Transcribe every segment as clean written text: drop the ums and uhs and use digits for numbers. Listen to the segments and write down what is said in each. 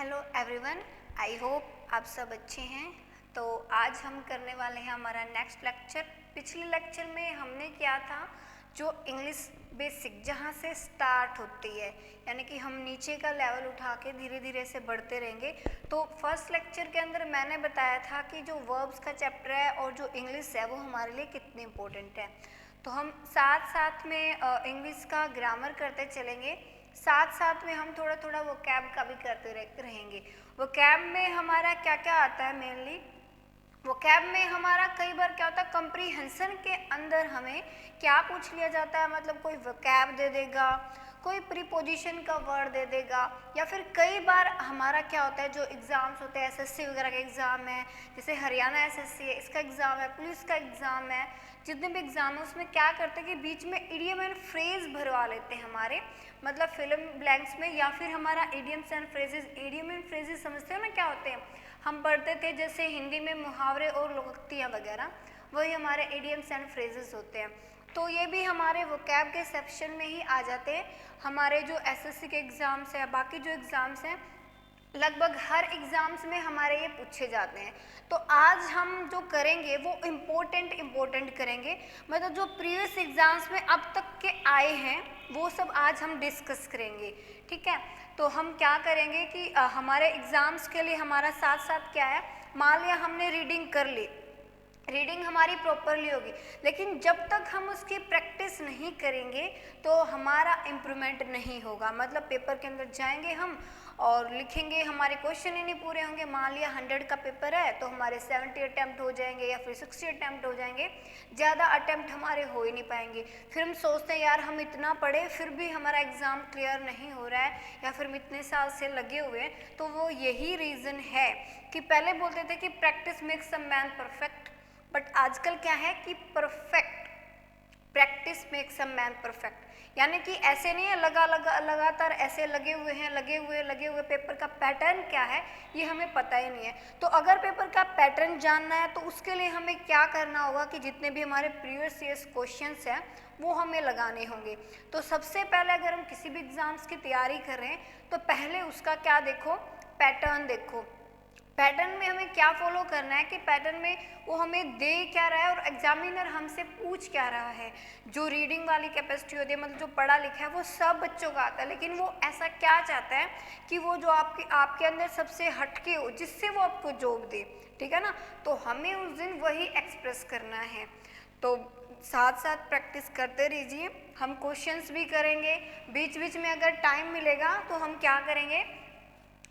Hello everyone, I hope आप सब अच्छे हैं। तो आज हम करने वाले हैं हमारा नेक्स्ट लेक्चर। पिछले लेक्चर में हमने किया था जो इंग्लिश बेसिक, जहाँ से स्टार्ट होती है, यानी कि हम नीचे का लेवल उठा के धीरे धीरे से बढ़ते रहेंगे। तो फर्स्ट लेक्चर के अंदर मैंने बताया था कि जो वर्ब्स का चैप्टर है और जो इंग्लिश है वो हमारे लिए कितनी इम्पोर्टेंट है। तो हम साथ साथ में इंग्लिश का ग्रामर करते चलेंगे, साथ साथ में हम थोड़ा थोड़ा वो कैब का भी करते रहेंगे। वो कैब में हमारा क्या क्या आता है, मेनली वो कैब में हमारा कई बार क्या होता है, कंप्रीहेंशन के अंदर हमें क्या पूछ लिया जाता है, मतलब कोई वोकैब दे देगा, कोई प्रीपोजिशन का वर्ड दे देगा, या फिर कई बार हमारा क्या होता है, जो एग्ज़ाम्स होते हैं एसएससी वगैरह का एग्ज़ाम है, जैसे हरियाणा एसएससी है, इसका एग्ज़ाम है, पुलिस का एग्ज़ाम है, जितने भी एग्ज़ाम है उसमें क्या करते हैं कि बीच में इडियम एंड फ्रेज भरवा लेते हैं हमारे, मतलब फिल्म ब्लैंक्स में, या फिर हमारा idioms and phrases. Idiom and phrases समझते हो ना क्या होते हैं, हम पढ़ते थे जैसे हिंदी में मुहावरे और लोकोक्तियाँ वगैरह, वही हमारे इडियम्स एंड फ्रेजेस होते हैं। तो ये भी हमारे वोकैब के सेक्शन में ही आ जाते हैं। हमारे जो एसएससी के एग्ज़ाम्स हैं, बाकी जो एग्ज़ाम्स हैं, लगभग हर एग्ज़ाम्स में हमारे ये पूछे जाते हैं। तो आज हम जो करेंगे वो इम्पोर्टेंट करेंगे, मतलब जो प्रीवियस एग्ज़ाम्स में अब तक के आए हैं वो सब आज हम डिस्कस करेंगे, ठीक है। तो हम क्या करेंगे कि हमारे एग्ज़ाम्स के लिए हमारा साथ साथ क्या है, मान लिया हमने रीडिंग कर ली, रीडिंग हमारी प्रॉपरली होगी, लेकिन जब तक हम उसकी प्रैक्टिस नहीं करेंगे तो हमारा इम्प्रूवमेंट नहीं होगा। मतलब पेपर के अंदर जाएंगे हम और लिखेंगे, हमारे क्वेश्चन ही नहीं पूरे होंगे। मान लिया 100 का पेपर है तो हमारे 70 अटैम्प्ट हो जाएंगे या फिर 60 अटैम्प्ट हो जाएंगे, ज़्यादा अटैम्प्ट हमारे हो ही नहीं पाएंगे। फिर हम सोचते हैं यार हम इतना पढ़े फिर भी हमारा एग्ज़ाम क्लियर नहीं हो रहा है, या फिर हम इतने साल से लगे हुए हैं। तो वो यही रीज़न है कि पहले बोलते थे कि practice makes a man perfect, but आजकल क्या है कि practice makes a man perfect, यानी कि ऐसे नहीं है लगातार ऐसे लगे हुए पेपर का पैटर्न क्या है ये हमें पता ही नहीं है। तो अगर पेपर का पैटर्न जानना है तो उसके लिए हमें क्या करना होगा कि जितने भी हमारे प्रीवियस ईयर्स क्वेश्चंस हैं वो हमें लगाने होंगे। तो सबसे पहले अगर हम किसी भी एग्ज़ाम्स की तैयारी कर रहे हैं तो पहले उसका क्या देखो, पैटर्न देखो। पैटर्न में हमें क्या फॉलो करना है कि पैटर्न में वो हमें दे क्या रहा है और एग्जामिनर हमसे पूछ क्या रहा है। जो रीडिंग वाली कैपेसिटी होती है, मतलब जो पढ़ा लिखा है वो सब बच्चों का आता है, लेकिन वो ऐसा क्या चाहता है कि वो जो आपके अंदर सबसे हटके हो, जिससे वो आपको जॉब दे, ठीक है ना। तो हमें उस दिन वही एक्सप्रेस करना है। तो साथ साथ प्रैक्टिस करते रहिए, हम क्वेश्चंस भी करेंगे, बीच बीच में अगर टाइम मिलेगा तो हम क्या करेंगे,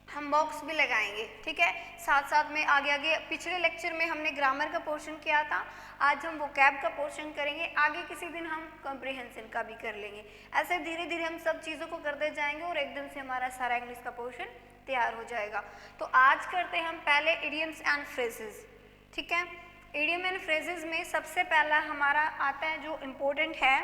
हम बॉक्स भी लगाएंगे, ठीक है। साथ साथ में आगे आगे पिछले लेक्चर में हमने ग्रामर का पोर्शन किया था, आज हम वोकैब का पोर्शन करेंगे, आगे किसी दिन हम कॉम्प्रिहेंशन का भी कर लेंगे। ऐसे धीरे धीरे हम सब चीज़ों को करते जाएंगे और एकदम से हमारा सारा इंग्लिश का पोर्शन तैयार हो जाएगा। तो आज करते हैं हम पहले इडियम्स एंड फ्रेजेस, ठीक है। इडियम एंड फ्रेजेस में सबसे पहला हमारा आता है जो इम्पोर्टेंट है,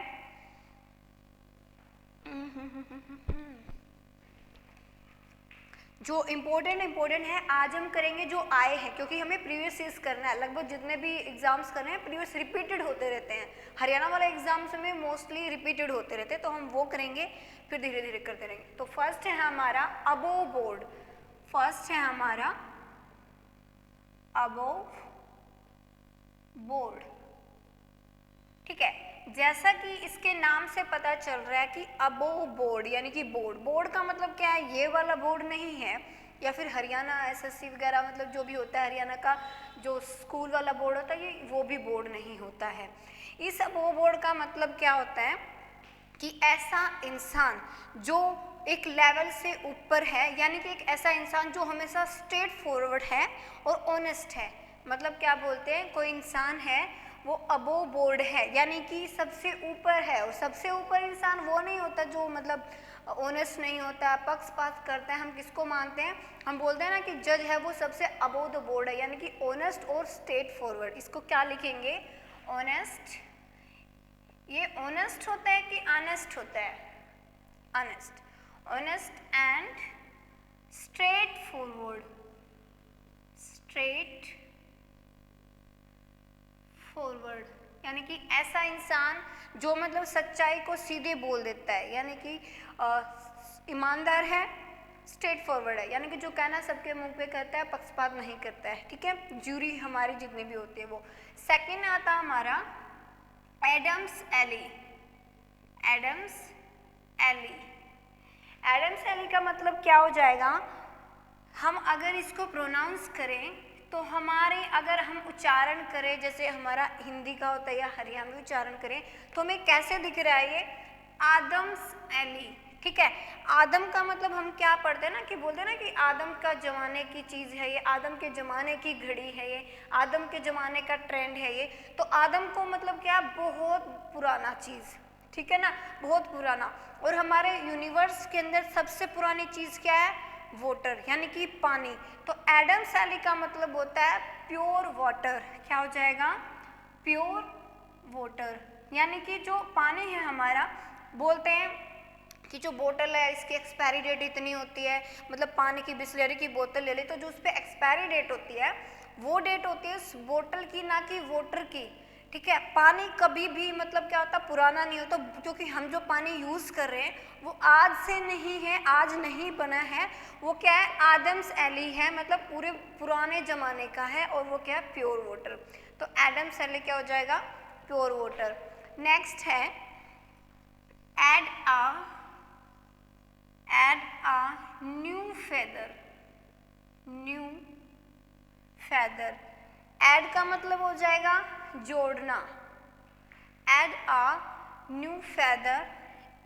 जो इम्पोर्टेंट है आज हम करेंगे जो आए हैं, क्योंकि हमें प्रीवियस ईयर्स करना है। लगभग जितने भी एग्जाम्स कर रहे हैं प्रीवियस रिपीटेड होते रहते हैं, हरियाणा वाले एग्जाम्स में मोस्टली रिपीटेड होते रहते हैं, तो हम वो करेंगे, फिर धीरे धीरे करते रहेंगे। तो फर्स्ट है हमारा अबोव बोर्ड, फर्स्ट है हमारा अबोव बोर्ड, ठीक है। जैसा कि इसके नाम से पता चल रहा है कि अबोव बोर्ड यानी कि बोर्ड, बोर्ड का मतलब क्या है, ये वाला बोर्ड नहीं है, या फिर हरियाणा एसएससी वगैरह, मतलब जो भी होता है हरियाणा का जो स्कूल वाला बोर्ड होता है ये वो भी बोर्ड नहीं होता है। इस अबोव बोर्ड का मतलब क्या होता है कि ऐसा इंसान जो एक लेवल से ऊपर है, यानी कि एक ऐसा इंसान जो हमेशा स्ट्रेट फॉरवर्ड है और ऑनेस्ट है। मतलब क्या बोलते हैं, कोई इंसान है वो अबोव बोर्ड है, यानी कि सबसे ऊपर है, और सबसे ऊपर इंसान वो नहीं होता जो मतलब ऑनेस्ट नहीं होता, पक्षपात करता है। हम किसको मानते हैं, हम बोलते हैं ना कि जज है वो सबसे अबोव द बोर्ड है, यानी कि ऑनेस्ट और स्ट्रेट फॉरवर्ड। इसको क्या लिखेंगे, ऑनेस्ट। ये ऑनेस्ट होता है कि ऑनेस्ट होता है, honest, honest and straight forward, straight forward, यानी कि ऐसा इंसान जो मतलब सच्चाई को सीधे बोल देता है, यानी कि ईमानदार है, स्ट्रेट फॉरवर्ड है, यानी कि जो कहना सबके मुंह पे कहता है, पक्षपात नहीं करता है, ठीक है। ज्यूरी हमारी जितनी भी होती है वो। सेकंड आता हमारा Adam's ale. Adam's ale, Adam's ale का मतलब क्या हो जाएगा, हम अगर इसको प्रोनाउंस करें तो हमारे, अगर हम उच्चारण करें जैसे हमारा हिंदी का होता है या हरियाणवी उच्चारण करें तो हमें कैसे दिख रहा है ये, आदम्स एली, ठीक है। आदम का मतलब हम क्या पढ़ते हैं ना, कि बोलते हैं ना कि आदम का जमाने की चीज़ है ये, आदम के ज़माने की घड़ी है ये, आदम के ज़माने का ट्रेंड है ये। तो आदम को मतलब क्या, बहुत पुराना चीज़, ठीक है ना, बहुत पुराना। और हमारे यूनिवर्स के अंदर सबसे पुरानी चीज़ क्या है, वाटर, यानी कि पानी। तो एडम्स एली का मतलब होता है प्योर वाटर। क्या हो जाएगा, प्योर वाटर, यानी कि जो पानी है हमारा, बोलते हैं कि जो बोतल है इसकी एक्सपायरी डेट इतनी होती है, मतलब पानी की बिस्लरी की बोतल ले ली तो जो उस पर एक्सपायरी डेट होती है वो डेट होती है उस बोतल की, ना कि वाटर की, ठीक है। पानी कभी भी मतलब क्या होता है, पुराना नहीं होता, क्योंकि हम जो पानी यूज़ कर रहे हैं वो आज से नहीं है, आज नहीं बना है, वो क्या है, आदम्स एली है, मतलब पूरे पुराने ज़माने का है, और वो क्या है, प्योर वाटर। तो एडम्स एली क्या हो जाएगा, प्योर वाटर। नेक्स्ट है add a new feather। New feather, add का मतलब हो जाएगा जोड़ना। add a new feather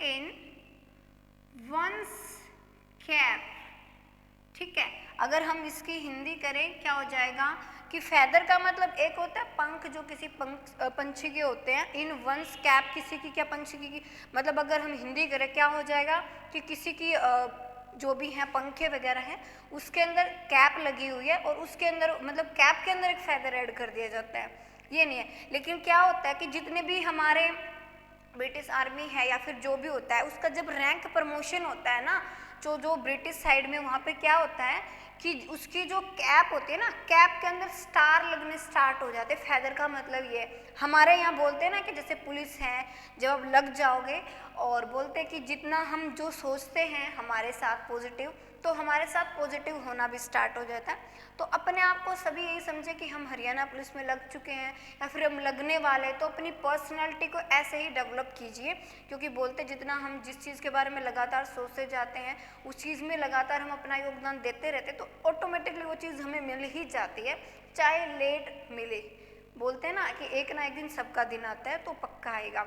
in one's cap, ठीक है। अगर हम इसकी हिंदी करें क्या हो जाएगा कि फैदर का मतलब एक होता है पंख, जो किसी पंछी के होते हैं, इन वंस कैप, किसी की क्या, पंछी की, मतलब अगर हम हिंदी करें क्या हो जाएगा कि किसी की जो भी हैं पंखे वगैरह हैं उसके अंदर कैप लगी हुई है, और उसके अंदर मतलब कैप के अंदर एक फैदर ऐड कर दिया जाता है, ये नहीं है। लेकिन क्या होता है कि जितने भी हमारे ब्रिटिश आर्मी है या फिर जो भी होता है, उसका जब रैंक प्रमोशन होता है ना, जो ब्रिटिश साइड में, वहाँ पे क्या होता है कि उसकी जो कैप होती है ना, कैप के अंदर स्टार लगने स्टार्ट हो जाते हैं। फैदर का मतलब ये, हमारे यहाँ बोलते हैं ना कि जैसे पुलिस है, जब आप लग जाओगे और बोलते हैं कि जितना हम जो सोचते हैं हमारे साथ पॉजिटिव, तो हमारे साथ पॉजिटिव होना भी स्टार्ट हो जाता है। तो अपने आप को सभी यही समझे कि हम हरियाणा पुलिस में लग चुके हैं या फिर हम लगने वाले हैं, तो अपनी पर्सनालिटी को ऐसे ही डेवलप कीजिए, क्योंकि बोलते जितना हम जिस चीज़ के बारे में लगातार सोचते जाते हैं, उस चीज़ में लगातार हम अपना योगदान देते रहते, तो ऑटोमेटिकली वो चीज़ हमें मिल ही जाती है, चाहे लेट मिले। बोलते हैं ना कि एक ना एक दिन सबका दिन आता है, तो पक्का आएगा।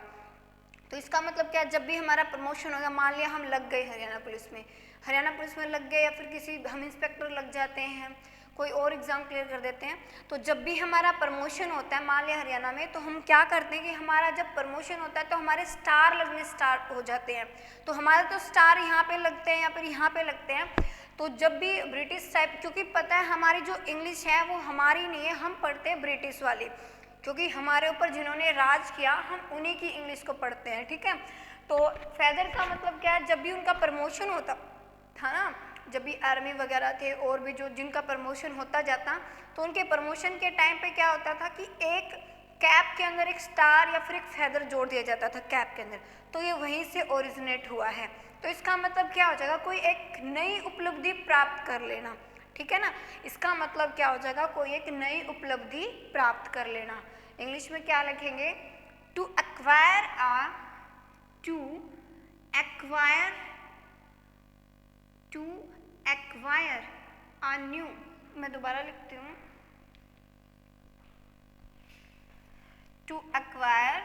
तो इसका मतलब क्या, जब भी हमारा प्रमोशन होगा, मान लिया हम लग गए हरियाणा पुलिस में लग गए, या फिर किसी हम इंस्पेक्टर लग जाते हैं, कोई और एग्ज़ाम क्लियर कर देते हैं, तो जब भी हमारा प्रमोशन होता है मान लिया हरियाणा में, तो हम क्या करते हैं कि हमारा जब प्रमोशन होता है तो हमारे स्टार लगने स्टार्ट हो जाते हैं। तो हमारे तो स्टार यहाँ पे लगते हैं या फिर यहाँ पे लगते हैं। तो जब भी ब्रिटिश टाइप, क्योंकि पता है हमारी जो इंग्लिश है वो हमारी नहीं है, हम पढ़ते हैं ब्रिटिश वाली, क्योंकि हमारे ऊपर जिन्होंने राज किया हम उन्हीं की इंग्लिश को पढ़ते हैं, ठीक है। तो फैदर का मतलब क्या है, जब भी उनका प्रमोशन होता था ना, जब भी आर्मी वगैरह थे और भी जो जिनका प्रमोशन होता जाता, तो उनके प्रमोशन के टाइम पे क्या होता था कि एक कैप के अंदर एक स्टार या फिर एक फैदर जोड़ दिया जाता था कैप के अंदर, तो ये वहीं से ओरिजिनेट हुआ है। तो इसका मतलब क्या हो जाएगा, कोई एक नई उपलब्धि प्राप्त कर लेना, ठीक है ना। इसका मतलब क्या हो जाएगा, कोई एक नई उपलब्धि प्राप्त कर लेना। इंग्लिश में क्या लिखेंगे, टू एक्वायर आ न्यू, मैं दोबारा लिखती हूँ, to acquire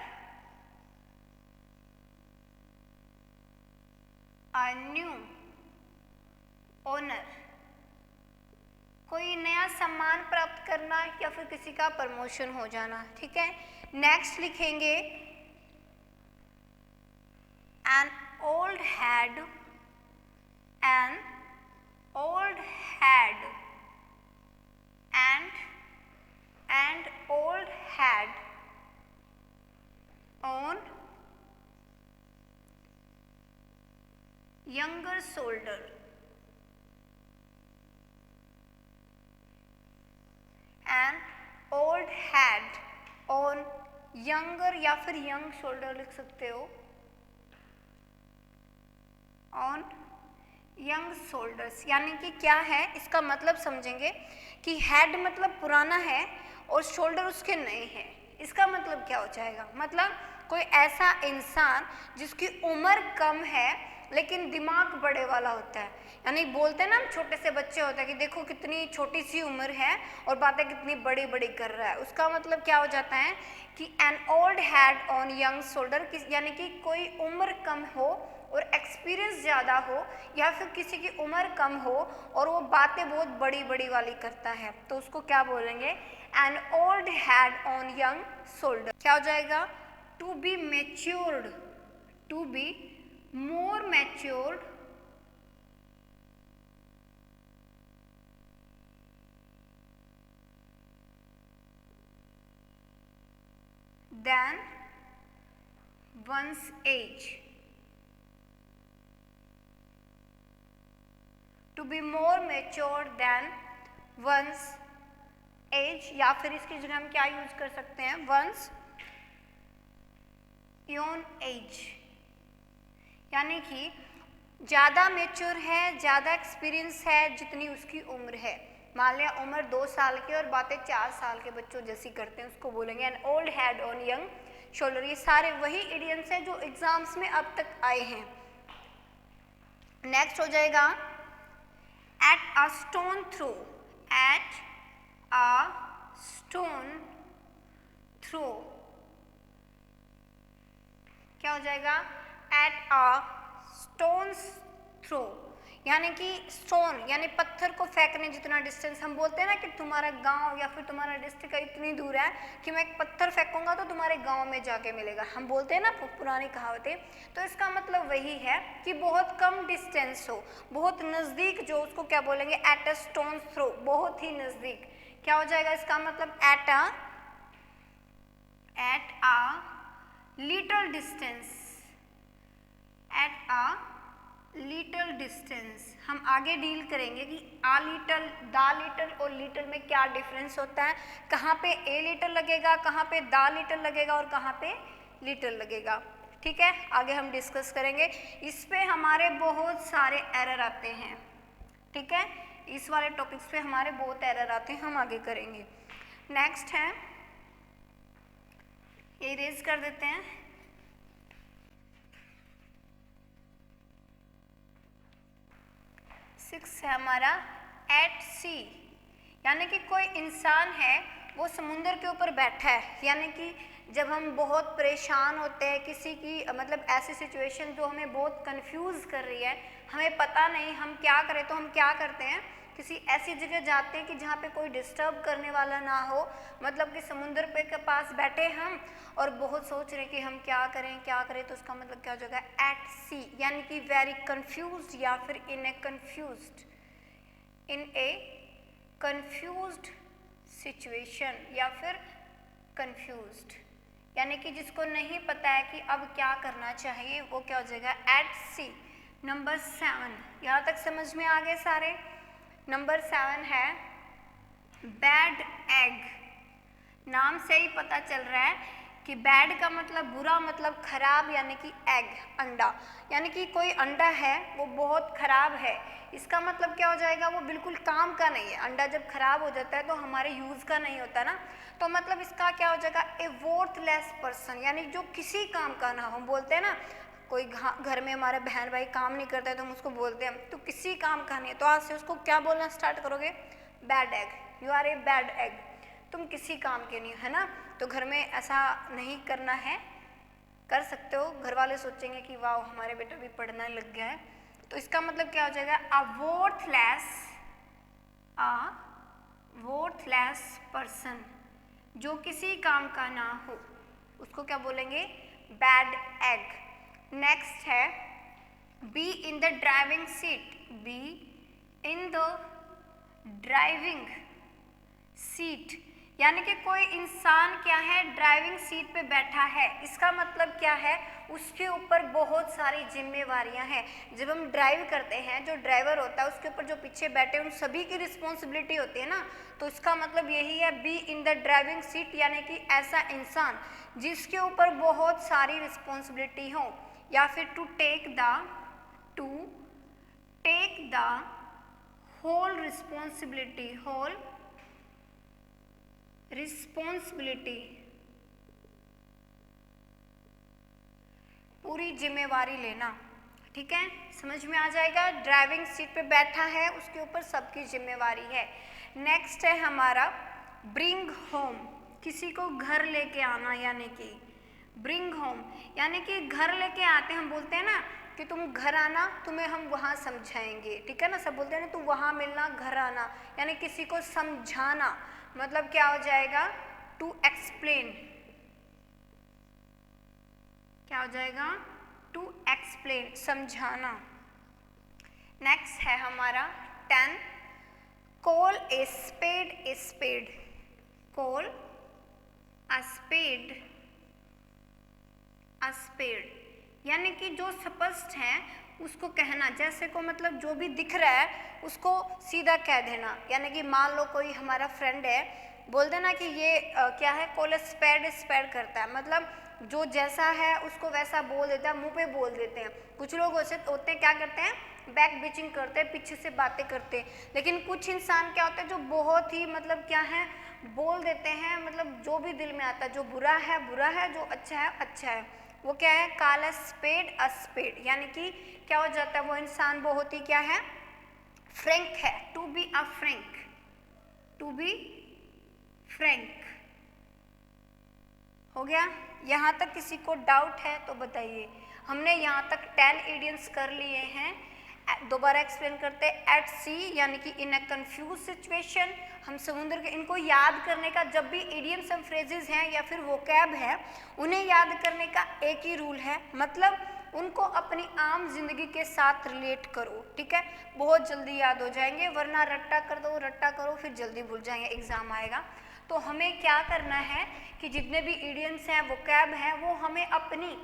a new honour, कोई नया सम्मान प्राप्त करना या फिर किसी का प्रमोशन हो जाना, ठीक है। नेक्स्ट लिखेंगे an old head and old head on younger shoulder, an old head on younger या फिर young shoulder लिख सकते हो, on यंग शोल्डर्स यानी कि क्या है, इसका मतलब समझेंगे कि हेड मतलब पुराना है और शोल्डर उसके नए हैं। इसका मतलब क्या हो जाएगा, मतलब कोई ऐसा इंसान जिसकी उम्र कम है लेकिन दिमाग बड़े वाला होता है। यानी बोलते हैं ना, हम छोटे से बच्चे होते हैं कि देखो कितनी छोटी सी उम्र है और बातें कितनी बड़ी बड़ी कर रहा है। उसका मतलब क्या हो जाता है कि N old head on young shoulder, यानी कि कोई उम्र कम हो और एक्सपीरियंस ज़्यादा हो, या फिर किसी की उम्र कम हो और वो बातें बहुत बड़ी बड़ी वाली करता है, तो उसको क्या बोलेंगे, an old head on young shoulder. क्या हो जाएगा, to be matured, to be more matured than one's age, to be more mature than one's age, या फिर इसकी जगह हम क्या यूज कर सकते हैं, one's own age, यानी कि ज़्यादा मेच्योर है, ज़्यादा एक्सपीरियंस है जितनी उसकी उम्र है। मान लिया उम्र 2 साल की और बातें 4 साल के बच्चों जैसी करते हैं, उसको बोलेंगे an old head on young shoulder. ये सारे वही इडियम्स हैं जो एग्जाम्स में अब तक आए हैं। नेक्स्ट हो जाएगा at a stone throw, at a stone throw, क्या हो जाएगा, एट अ स्टोन्स थ्रो, यानी कि स्टोन यानी पत्थर को फेंकने जितना डिस्टेंस। हम बोलते हैं ना कि तुम्हारा गांव या फिर तुम्हारा डिस्ट्रिक्ट इतनी दूर है कि मैं एक पत्थर फेंकूंगा तो तुम्हारे गांव में जाके मिलेगा, हम बोलते हैं ना पुरानी कहावतें। तो इसका मतलब वही है कि बहुत कम डिस्टेंस हो, बहुत नज़दीक, जो उसको क्या बोलेंगे, एट अ स्टोन थ्रो, बहुत ही नज़दीक। क्या हो जाएगा इसका मतलब, at a little distance, at a little distance. हम आगे डील करेंगे कि आ लिटिल, दा लिटिल और लिटिल में क्या डिफरेंस होता है, कहाँ पे ए लिटिल लगेगा, कहाँ पे दा लिटिल लगेगा और कहाँ पे लिटिल लगेगा। ठीक है, आगे हम डिस्कस करेंगे। इस पे हमारे बहुत सारे एरर आते हैं, ठीक है, इस वाले टॉपिक्स पे हमारे बहुत एरर आते हैं, हम आगे करेंगे। नेक्स्ट है, ये इरेज कर देते हैं। सिक्स है हमारा एट सी, यानी कि कोई इंसान है वो समुंदर के ऊपर बैठा है, यानी कि जब हम बहुत परेशान होते हैं, किसी की मतलब ऐसी सिचुएशन जो हमें बहुत कंफ्यूज कर रही है, हमें पता नहीं हम क्या करें, तो हम क्या करते हैं, किसी ऐसी जगह जाते हैं कि जहाँ पे कोई डिस्टर्ब करने वाला ना हो, मतलब कि समुंदर पे के पास बैठे हम और बहुत सोच रहे कि हम क्या करें क्या करें, तो उसका मतलब क्या हो जाएगा, एट सी, यानी कि वेरी कंफ्यूज्ड या फिर इन ए कंफ्यूज्ड, इन ए कंफ्यूज्ड सिचुएशन या फिर कंफ्यूज्ड, यानी कि जिसको नहीं पता है कि अब क्या करना चाहिए, वो क्या हो जाएगा, एट सी। नंबर 7, यहाँ तक समझ में आ गए सारे। नंबर 7 है बैड एग। नाम से ही पता चल रहा है कि बैड का मतलब बुरा, मतलब खराब, यानी कि एग अंडा, यानी कि कोई अंडा है वो बहुत खराब है। इसका मतलब क्या हो जाएगा, वो बिल्कुल काम का नहीं है। अंडा जब खराब हो जाता है तो हमारे यूज़ का नहीं होता ना, तो मतलब इसका क्या हो जाएगा, ए वर्थलेस पर्सन, यानी जो किसी काम का ना हो। हम बोलते हैं ना, कोई घर में हमारे बहन भाई काम नहीं करता है तो हम उसको बोलते हैं तो किसी काम का नहीं है, तो आज से उसको क्या बोलना स्टार्ट करोगे, bad egg, you are a bad egg, तुम किसी काम के नहीं, है ना। तो घर में ऐसा नहीं करना है, कर सकते हो, घर वाले सोचेंगे कि वाह हमारे बेटा भी पढ़ने लग गया है। तो इसका मतलब क्या हो जाएगा, अ वर्थलेस पर्सन, जो किसी काम का ना हो, उसको क्या बोलेंगे, बैड एग। नेक्स्ट है be in the driving seat, be in the driving seat, यानी कि कोई इंसान क्या है, ड्राइविंग सीट पे बैठा है। इसका मतलब क्या है, उसके ऊपर बहुत सारी जिम्मेवारियां हैं। जब हम ड्राइव करते हैं, जो ड्राइवर होता है उसके ऊपर जो पीछे बैठे उन सभी की रिस्पॉन्सिबिलिटी होती है ना, तो इसका मतलब यही है be in the driving seat, यानी कि ऐसा इंसान जिसके ऊपर बहुत सारी रिस्पॉन्सिबिलिटी हो, या फिर to take the whole responsibility, whole responsibility, पूरी जिम्मेवारी लेना। ठीक है, समझ में आ जाएगा। ड्राइविंग सीट पे बैठा है, उसके ऊपर सबकी जिम्मेवारी है। नेक्स्ट है हमारा ब्रिंग होम, किसी को घर लेके आना, यानी कि ब्रिंग होम यानी कि घर लेके आते, हम बोलते हैं ना कि तुम घर आना, तुम्हें हम वहाँ समझाएंगे। ठीक है ना, सब बोलते हैं ना, तुम वहाँ मिलना, घर आना, यानी किसी को समझाना। मतलब क्या हो जाएगा, टू एक्सप्लेन, क्या हो जाएगा, टू एक्सप्लेन, समझाना। नेक्स्ट है हमारा 10, call a spade a spade, call a spade a spade, यानी कि जो स्पष्ट है उसको कहना, जैसे को मतलब जो भी दिख रहा है उसको सीधा कह देना। यानी कि मान लो कोई हमारा फ्रेंड है, बोल देना कि ये क्या है, कॉल ए स्पेड स्पेड करता है, मतलब जो जैसा है उसको वैसा बोल देता है, मुंह पे बोल देते हैं। कुछ लोग होते हैं क्या करते हैं, बैक बिचिंग करते हैं, पीछे से बातें करते हैं। लेकिन कुछ इंसान क्या होते हैं जो बहुत ही मतलब क्या है, बोल देते हैं, मतलब जो भी दिल में आता है, जो बुरा है बुरा है, जो अच्छा है अच्छा है। वो क्या है, call a spade a spade, यानी कि क्या हो जाता है, वो इंसान बहुत ही क्या है, फ्रैंक है, to be a frank, to be frank. हो गया, यहाँ तक किसी को डाउट है तो बताइए। हमने यहाँ तक 10 इडियम्स कर लिए हैं। दोबारा एक्सप्लेन करते हैं। एट सी यानी कि इन अ कंफ्यूज सिचुएशन, हम समुद्र के, इनको याद करने का, जब भी इडियम्स एंड फ्रेजेस हैं या फिर वोकैब है, उन्हें याद करने का एक ही रूल है, मतलब उनको अपनी आम जिंदगी के साथ रिलेट करो। ठीक है, बहुत जल्दी याद हो जाएंगे, वरना रट्टा कर दो, रट्टा करो, फिर जल्दी भूल जाएंगे, एग्जाम आएगा। तो हमें क्या करना है कि जितने भी इडियम्स हैं, वोकैब हैं, वो हमें अपनी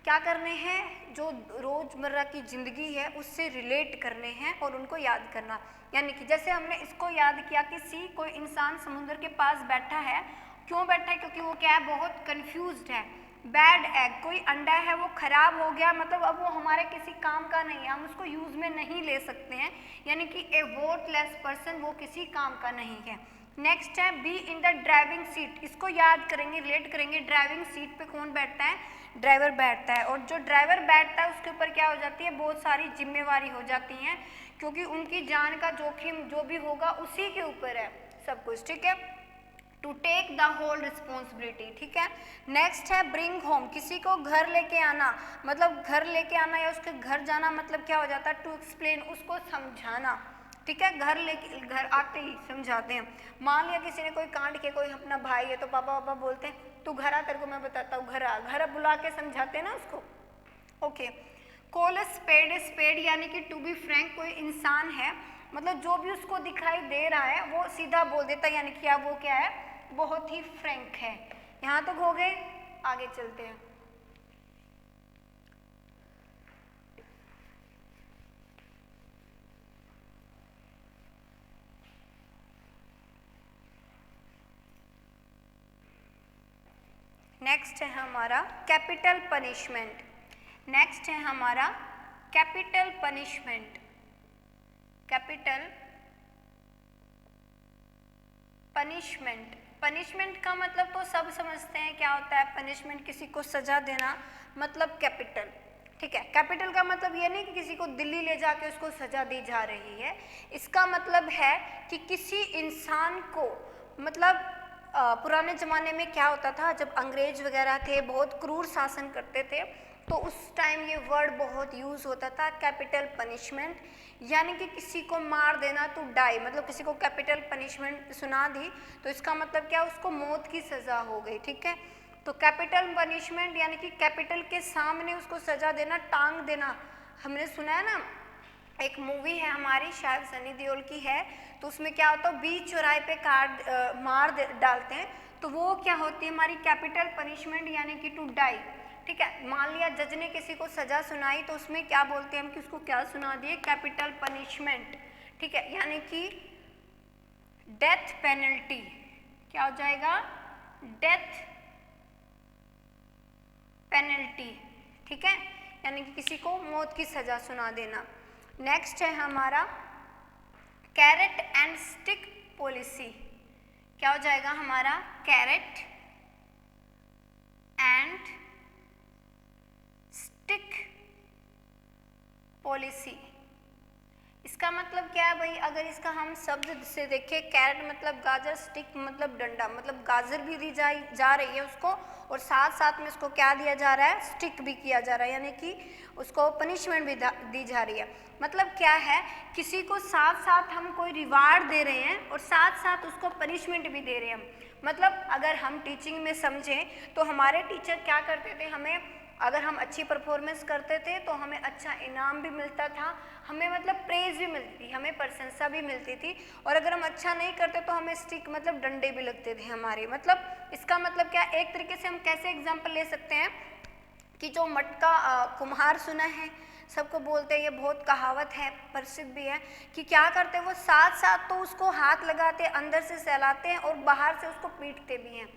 क्या करने हैं, जो रोजमर्रा की जिंदगी है उससे रिलेट करने हैं और उनको याद करना। यानी कि जैसे हमने इसको याद किया कि सी, कोई इंसान समुद्र के पास बैठा है, क्यों बैठा है, क्योंकि वो क्या है, बहुत कंफ्यूज्ड है। बैड एग, कोई अंडा है वो खराब हो गया, मतलब अब वो हमारे किसी काम का नहीं है, हम उसको यूज में नहीं ले सकते हैं, यानी कि ए वोटलेस पर्सन, वो किसी काम का नहीं है। नेक्स्ट है be in the driving seat, इसको याद करेंगे, रिलेट करेंगे। ड्राइविंग सीट पे कौन बैठता है, ड्राइवर बैठता है, और जो ड्राइवर बैठता है उसके ऊपर क्या हो जाती है, बहुत सारी जिम्मेवारी हो जाती हैं, क्योंकि उनकी जान का जोखिम जो भी होगा उसी के ऊपर है सब कुछ। ठीक है, to take the whole responsibility. ठीक है, नेक्स्ट है ब्रिंग होम, किसी को घर लेके आना, मतलब घर लेके आना या उसके घर जाना, मतलब क्या हो जाता है, टू एक्सप्लेन, उसको समझाना। ठीक है, घर आते ही समझाते हैं। मान लिया किसी ने कोई कांड किया, कोई अपना भाई है, तो पापा पापा बोलते हैं तू घर आ, तेरे को मैं बताता हूँ, घर आ, घर बुला के समझाते हैं ना उसको। ओके, कॉल स्पेड स्पेड, यानी कि टू बी फ्रैंक, कोई इंसान है, मतलब जो भी उसको दिखाई दे रहा है वो सीधा बोल देता है, यानी कि अब वो क्या है, बहुत ही फ्रैंक है। यहाँ तक हो गए, आगे चलते हैं। नेक्स्ट है हमारा कैपिटल पनिशमेंट। नेक्स्ट है हमारा capital punishment. Capital punishment, punishment का मतलब तो सब समझते हैं क्या होता है, पनिशमेंट किसी को सजा देना, मतलब कैपिटल। ठीक है, कैपिटल का मतलब ये नहीं कि किसी को दिल्ली ले जाके उसको सजा दी जा रही है, इसका मतलब है कि किसी इंसान को, मतलब पुराने ज़माने में क्या होता था, जब अंग्रेज वगैरह थे, बहुत क्रूर शासन करते थे, तो उस टाइम ये वर्ड बहुत यूज़ होता था, कैपिटल पनिशमेंट, यानी कि किसी को मार देना, टू डाई, मतलब किसी को कैपिटल पनिशमेंट सुना दी तो इसका मतलब क्या, उसको मौत की सज़ा हो गई। ठीक है, तो कैपिटल पनिशमेंट यानी कि कैपिटल के सामने उसको सज़ा देना, टांग देना। हमने सुना है ना, एक मूवी है हमारी, शायद सनी देओल की है, तो उसमें क्या होता है, बीच चौराहे पे मार डालते हैं, तो वो क्या होती है, हमारी कैपिटल पनिशमेंट, यानी कि टू डाई। ठीक है, मान लिया जज ने किसी को सजा सुनाई, तो उसमें क्या बोलते हैं हम कि उसको क्या सुना दिए, कैपिटल पनिशमेंट। ठीक है, यानी कि डेथ पेनल्टी, क्या हो जाएगा, डेथ पेनल्टी। ठीक है, यानी कि किसी को मौत की सजा सुना देना। नेक्स्ट है हमारा कैरेट एंड स्टिक पॉलिसी। क्या हो जाएगा हमारा कैरेट एंड स्टिक पॉलिसी। इसका मतलब क्या है भाई, अगर इसका हम शब्द से देखें, कैरेट मतलब गाजर, स्टिक मतलब डंडा, मतलब गाजर भी दी जा रही है उसको, और साथ साथ में उसको क्या दिया जा रहा है, स्टिक भी किया जा रहा है, यानी कि उसको पनिशमेंट भी दी जा रही है। मतलब क्या है, किसी को साथ साथ हम कोई रिवार्ड दे रहे हैं और साथ साथ उसको पनिशमेंट भी दे रहे हैं। मतलब अगर हम टीचिंग में समझें तो हमारे टीचर क्या करते थे, हमें अगर हम अच्छी परफॉर्मेंस करते थे तो हमें अच्छा इनाम भी मिलता था, हमें मतलब प्रेज भी मिलती थी, हमें प्रशंसा भी मिलती थी, और अगर हम अच्छा नहीं करते तो हमें स्टिक मतलब डंडे भी लगते थे हमारे। मतलब इसका मतलब क्या, एक तरीके से हम कैसे एग्जाम्पल ले सकते हैं कि जो मटका कुम्हार सुना है, सबको बोलते हैं, ये बहुत कहावत है, प्रसिद्ध भी है, कि क्या करते हैं वो साथ साथ तो उसको हाथ लगाते हैं, अंदर से सहलाते हैं और बाहर से उसको पीटते भी हैं।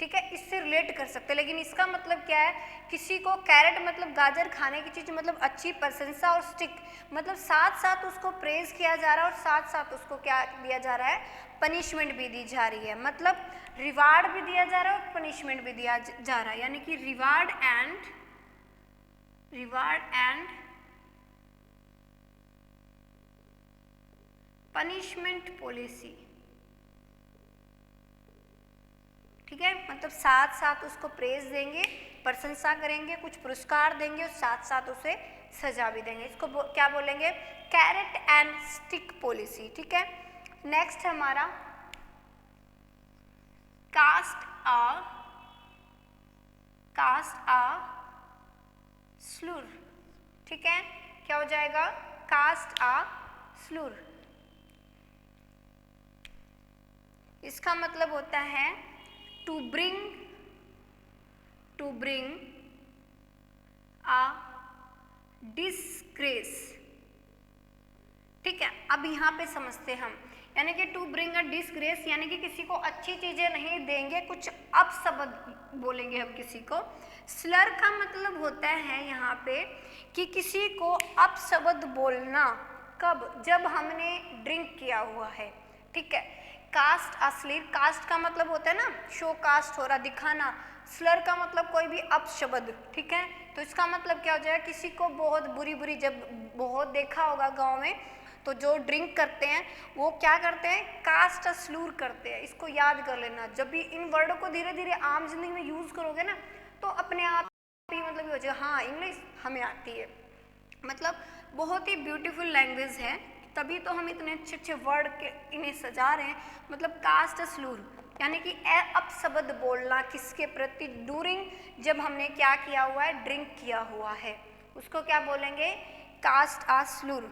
ठीक है, इससे रिलेट कर सकते हैं। लेकिन इसका मतलब क्या है, किसी को कैरेट मतलब गाजर खाने की चीज़ मतलब अच्छी प्रशंसा, और स्टिक मतलब साथ साथ उसको प्रेज किया जा रहा है और साथ साथ उसको क्या दिया जा रहा है, पनिशमेंट भी दी जा रही है। मतलब रिवार्ड भी दिया जा रहा है और पनिशमेंट भी दिया जा रहा है, यानी कि रिवार्ड एंड पनिशमेंट पॉलिसी। ठीक है, मतलब साथ साथ उसको प्रेज देंगे, प्रशंसा करेंगे, कुछ पुरस्कार देंगे और साथ साथ उसे सजा भी देंगे। इसको क्या बोलेंगे, कैरेट एंड स्टिक पॉलिसी। ठीक है, नेक्स्ट हमारा कास्ट आ स्लूर। ठीक है, क्या हो जाएगा, कास्ट आ स्लूर। इसका मतलब होता है टू ब्रिंग अ डिसग्रेस। ठीक है, अब यहाँ पे समझते हम, यानी कि टू ब्रिंग अ डिसग्रेस यानी कि किसी को अच्छी चीजें नहीं देंगे, कुछ अपशब्द बोलेंगे हम किसी को। स्लर का मतलब होता है यहाँ पे कि किसी को अपशब्द बोलना, कब, जब हमने ड्रिंक किया हुआ है। ठीक है, कास्ट असलीर, कास्ट का मतलब होता है ना शो कास्ट हो रहा, दिखाना। स्लर का मतलब कोई भी अपशब्द। ठीक है, तो इसका मतलब क्या हो जाएगा, किसी को बहुत बुरी, जब बहुत देखा होगा गांव में, तो जो ड्रिंक करते हैं वो क्या करते हैं, कास्ट स्लूर करते हैं। इसको याद कर लेना, जब भी इन वर्डों को धीरे धीरे आम जिंदगी में यूज करोगे ना, तो अपने आप ही मतलब हो जाएगा, हाँ इंग्लिश हमें आती है। मतलब बहुत ही ब्यूटीफुल लैंग्वेज है, तभी तो हम इतने अच्छे अच्छे वर्ड के इन्हें सजा रहे हैं। मतलब कास्ट स्लूर यानी कि अपशब्द बोलना किसके प्रति, ड्यूरिंग, जब हमने क्या किया हुआ है, ड्रिंक किया हुआ है, उसको क्या बोलेंगे, कास्ट आ स्लूर।